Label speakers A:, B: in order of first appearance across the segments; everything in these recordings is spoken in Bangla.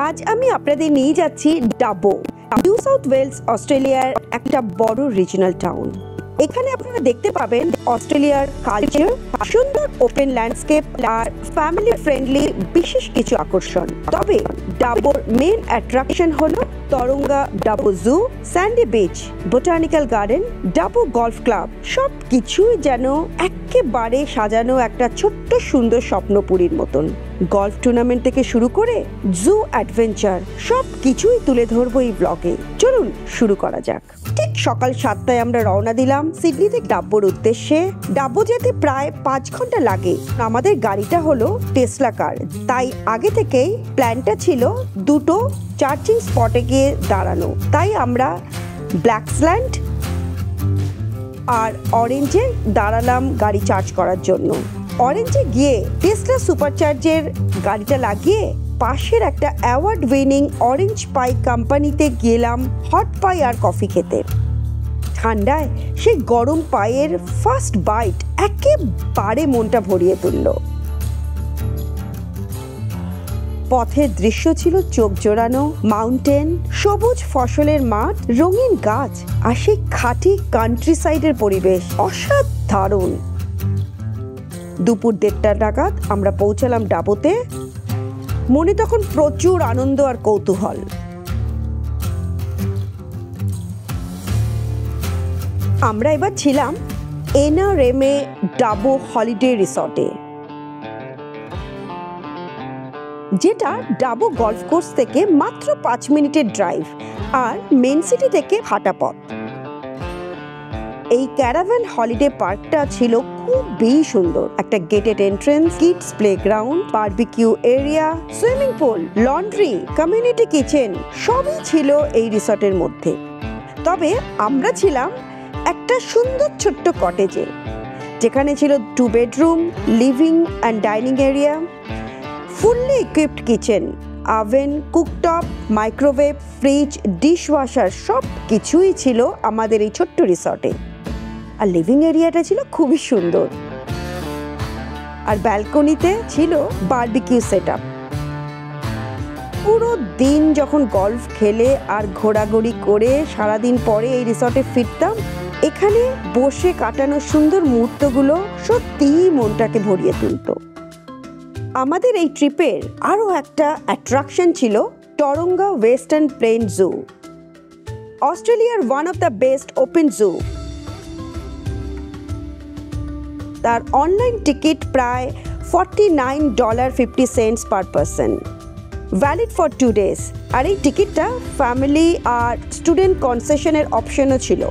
A: আজ আমি আপনাদের নিয়ে যাচ্ছি ডাবো, নিউ সাউথ ওয়েলস, অস্ট্রেলিয়ার একটা বড় রিজনাল টাউন। এখানে আপনারা দেখতে পাবেন অস্ট্রেলিয়ার কালচার, সুন্দর ওপেন ল্যান্ডস্কেপ আর ফ্যামিলি ফ্রেন্ডলি বিশেষ কিছু আকর্ষণ। তবে ডাবোর মেন অ্যাট্রাকশন হলো তরঙ্গা ডাবো জু, Sandy beach, botanical garden, ডাবো golf club. সব কিছুই যেন একেবারে সাজানো একটা ছোট্ট সুন্দর স্বপ্নপুরীর মতন। গলফ টুর্নামেন্ট থেকে শুরু করে জু অ্যাডভেঞ্চার সব কিছুই তুলে ধরবো এই ব্লগে। চলুন শুরু করা যাক। ঠিক সকাল 7টায় আমরা রওনা দিলাম সিডনি থেকে ডাব্বোর উদ্দেশ্যে। ডাব্বো যেতে প্রায় 5 ঘন্টা লাগে। আমাদের গাড়িটা হলো টেসলা কার, তাই আগে থেকেই প্ল্যানটা ছিল দুটো চার্জিং স্পটে গিয়ে দাঁড়ানো। তাই আমরা ব্ল্যাকসল্যান্ড আর অরেঞ্জে দাঁড়ালাম গাড়ি চার্জ করার জন্য। অরেঞ্জে গিয়ে টেসলা সুপারচার্জের গাড়িটা লাগিয়ে পাশের একটা অ্যাওয়ার্ড উইনিং অরেঞ্জ পাই কোম্পানিতে গেলাম হট পাই আর কফি খেতে। ঠান্ডায় সেই গরম পাইয়ের ফার্স্ট বাইট একেবারে মনটা ভরিয়ে তুলল। পথের দৃশ্য ছিল চোখ জোড়ানো, মাউন্টেন, সবুজ ফসলের মাঠ, রঙিন গাছ আর সেই খাঁটি কান্ট্রি সাইডের পরিবেশ অসাধারণ। দুপুর 1:30 নাগাদ আমরা পৌঁছালাম ডাবোতে। মনে তখন প্রচুর আনন্দ আর কৌতূহল। আমরা এবার ছিলাম এনআরএমএ ডাবো হলিডে রিসর্টে, যেটা ডাবো গলফ কোর্স থেকে মাত্র 5 মিনিটের ড্রাইভ আর মেন সিটি থেকে হাঁটা পথ। এই ক্যারাভান হলিডে পার্কটা ছিল খুবই সুন্দর। একটা gated entrance, kids playground, barbecue area, swimming pool, laundry, community kitchen সবই ছিল এই রিসর্টের মধ্যে। তবে আমরা ছিলাম একটা সুন্দর ছোট্ট কটেজে, যেখানে ছিল 2 bedroom, living and dining area, fully equipped kitchen, oven, cooktop, microwave, fridge, dishwasher সব কিছুই ছিল আমাদের এই ছোট্ট রিসর্টে। আর লিভিং এরিয়াটা ছিল খুবই সুন্দর। আর ব্যালকনিতে ছিল বারবিকিউ সেটআপ। পুরো দিন যখন গলফ খেলে আর ঘোরাঘুরি করে সারাদিন পরে এই রিসর্টে ফিরতাম, এখানে বসে কাটানো সুন্দর মুহূর্তগুলো সত্যিই মনটাকে ভরিয়ে তুলত। আমাদের এই ট্রিপের আরও একটা অ্যাট্রাকশন ছিল তরঙ্গা ওয়েস্টার্ন প্লেন জু, অস্ট্রেলিয়ার one of the best open zoo. তার অনলাইন টিকিট প্রায় $49.50 per person, valid for 2 days। আর এই টিকিটটা ফ্যামিলি আর স্টুডেন্ট কনসেশনের অপশনও ছিল।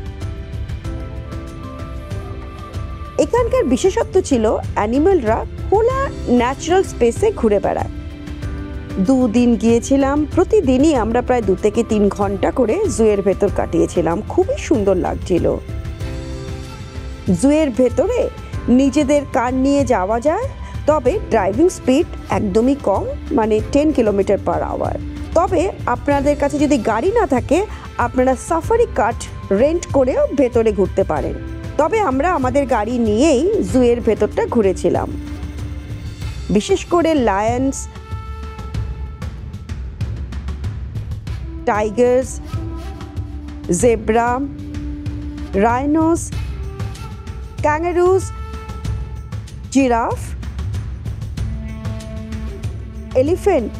A: এখানকার বিশেষত্ব ছিল অ্যানিমেলরা খোলা ন্যাচারাল স্পেসে ঘুরে বেড়ায়। 2 দিন গিয়েছিলাম, প্রতিদিনই আমরা প্রায় 2 থেকে 3 ঘন্টা করে জুয়ের ভেতর কাটিয়েছিলাম। খুবই সুন্দর লাগছিল। জুয়ের ভেতরে নিজেদের কার নিয়ে যাওয়া যায়, তবে ড্রাইভিং স্পিড একদমই কম, মানে 10 km/h। তবে আপনাদের কাছে যদি গাড়ি না থাকে, আপনারা সাফারি কার রেন্ট করেও ভেতরে ঘুরতে পারেন। তবে আমরা আমাদের গাড়ি নিয়েই জুয়ের ভেতরটা ঘুরেছিলাম। বিশেষ করে lions, tigers, zebra, rhinos, kangaroos, giraffe, elephant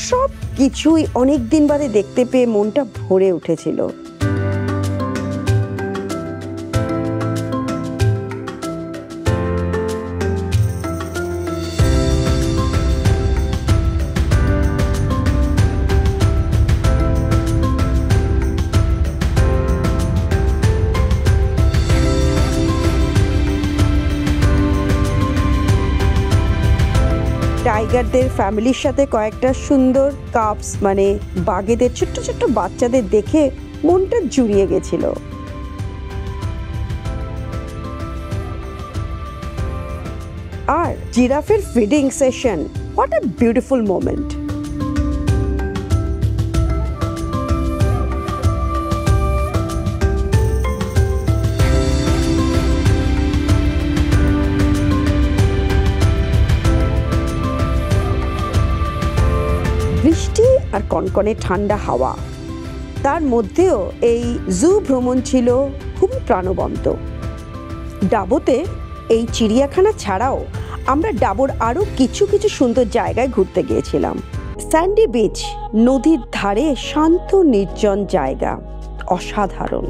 A: সব কিছুই অনেক দিন বাদে দেখতে পেয়ে মনটা ভরে উঠেছিল। টাইগারদের ফ্যামিলির সাথে কয়েকটা সুন্দর কাপস, মানে বাঘেদের ছোট্ট ছোট্ট বাচ্চাদের দেখে মনটা জুড়িয়ে গেছিল। আর জিরাফের feeding session, what a beautiful moment. বৃষ্টি আর কনকনে ঠান্ডা হাওয়া, তার মধ্যেও এই জু ভ্রমণ ছিল খুবই প্রাণবন্ত। ডাবোতে এই চিড়িয়াখানা ছাড়াও আমরা ডাবোর আরও কিছু কিছু সুন্দর জায়গায় ঘুরতে গিয়েছিলাম। স্যান্ডি বিচ, নদীর ধারে শান্ত নির্জন জায়গা, অসাধারণ।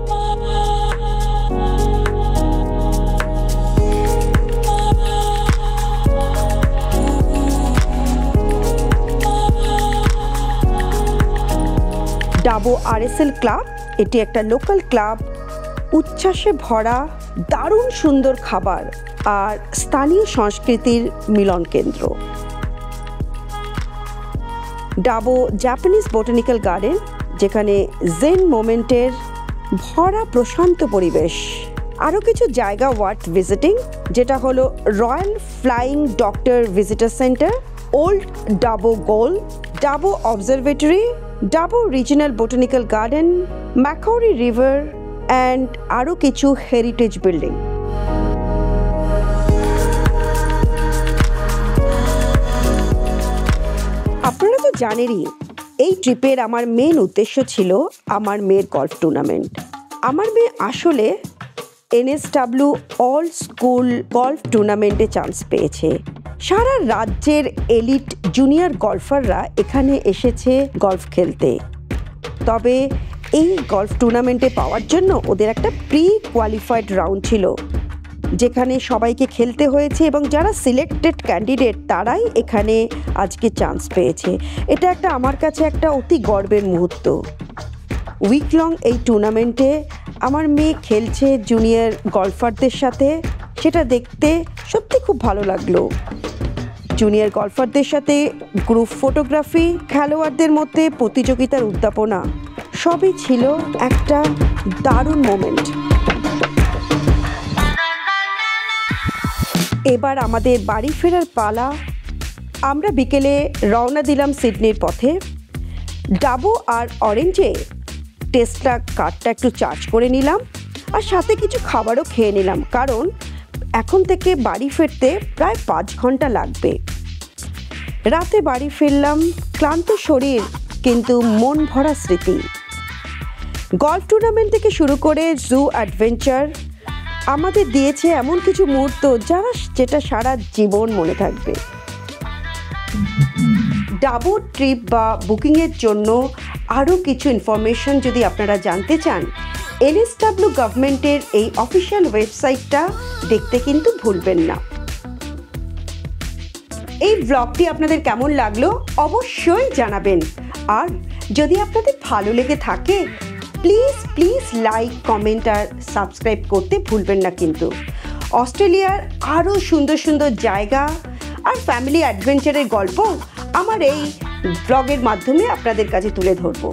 A: ডাবো RSL ক্লাব, এটি একটা লোকাল ক্লাব, উচ্ছ্বাসে ভরা, দারুণ সুন্দর খাবার আর স্থানীয় সংস্কৃতির মিলন কেন্দ্র। ডাবো জাপানিজ বোটানিক্যাল গার্ডেন, যেখানে জেন মোমেন্টের ভরা প্রশান্ত পরিবেশ। আরও কিছু জায়গা ওয়ার্থ ভিজিটিং, যেটা হলো royal flying doctor visitor centre, old Dubbo gaol, Dubbo observatory, Dubbo regional botanical garden, Macquarie river and আরও কিছু হেরিটেজ বিল্ডিং। আপনারা তো জানেনই, এই ট্রিপের আমার মেন উদ্দেশ্য ছিল আমার মেয়ের গলফ টুর্নামেন্ট। আমার মেয়ে আসলে NSW অল স্কুল গলফ টুর্নামেন্টে চান্স পেয়েছে। সারা রাজ্যের এলিট জুনিয়র গলফাররা এখানে এসেছে গলফ খেলতে। তবে এই গলফ টুর্নামেন্টে পাওয়ার জন্য ওদের একটা প্রি কোয়ালিফাইড রাউন্ড ছিল, যেখানে সবাইকে খেলতে হয়েছে এবং যারা সিলেক্টেড ক্যান্ডিডেট তারাই এখানে আজকে চান্স পেয়েছে। এটা একটা আমার কাছে একটা অতি গর্বের মুহূর্ত। উইক লং এই টুর্নামেন্টে আমার মেয়ে খেলছে জুনিয়র গলফারদের সাথে, সেটা দেখতে সত্যি খুব ভালো লাগলো। জুনিয়র গলফারদের সাথে গ্রুপ ফটোগ্রাফি, খেলোয়াড়দের মধ্যে প্রতিযোগিতার উদ্যাপনা, সবই ছিল একটা দারুণ মোমেন্ট। এবার আমাদের বাড়ি ফেরার পালা। আমরা বিকেলে রওনা দিলাম সিডনির পথে। ডাবো আর অরেঞ্জে টেসলা কারটা একটু চার্জ করে নিলাম আর সাথে কিছু খাবারও খেয়ে নিলাম, কারণ এখন থেকে বাড়ি ফিরতে প্রায় 5 ঘন্টা লাগবে। রাতে বাড়ি ফিরলাম, ক্লান্ত শরীর কিন্তু মন ভরা স্মৃতি। গলফ টুর্নামেন্ট থেকে শুরু করে জু অ্যাডভেঞ্চার আমাদের দিয়েছে এমন কিছু মুহূর্ত যেটা সারা জীবন মনে থাকবে। ডাবো ট্রিপ বা বুকিংয়ের জন্য আরও কিছু ইনফরমেশন যদি আপনারা জানতে চান, NSW গভর্নমেন্টের এই অফিসিয়াল ওয়েবসাইটটা দেখতে কিন্তু ভুলবেন না। এই ব্লগটি আপনাদের কেমন লাগলো অবশ্যই জানাবেন, আর যদি আপনাদের ভালো লেগে থাকে প্লিজ লাইক, কমেন্ট আর সাবস্ক্রাইব করতে ভুলবেন না কিন্তু। অস্ট্রেলিয়ার আরও সুন্দর সুন্দর জায়গা আর ফ্যামিলি অ্যাডভেঞ্চারের গল্প আমার এই ব্লগের মাধ্যমে আপনাদের কাছে তুলে ধরবো।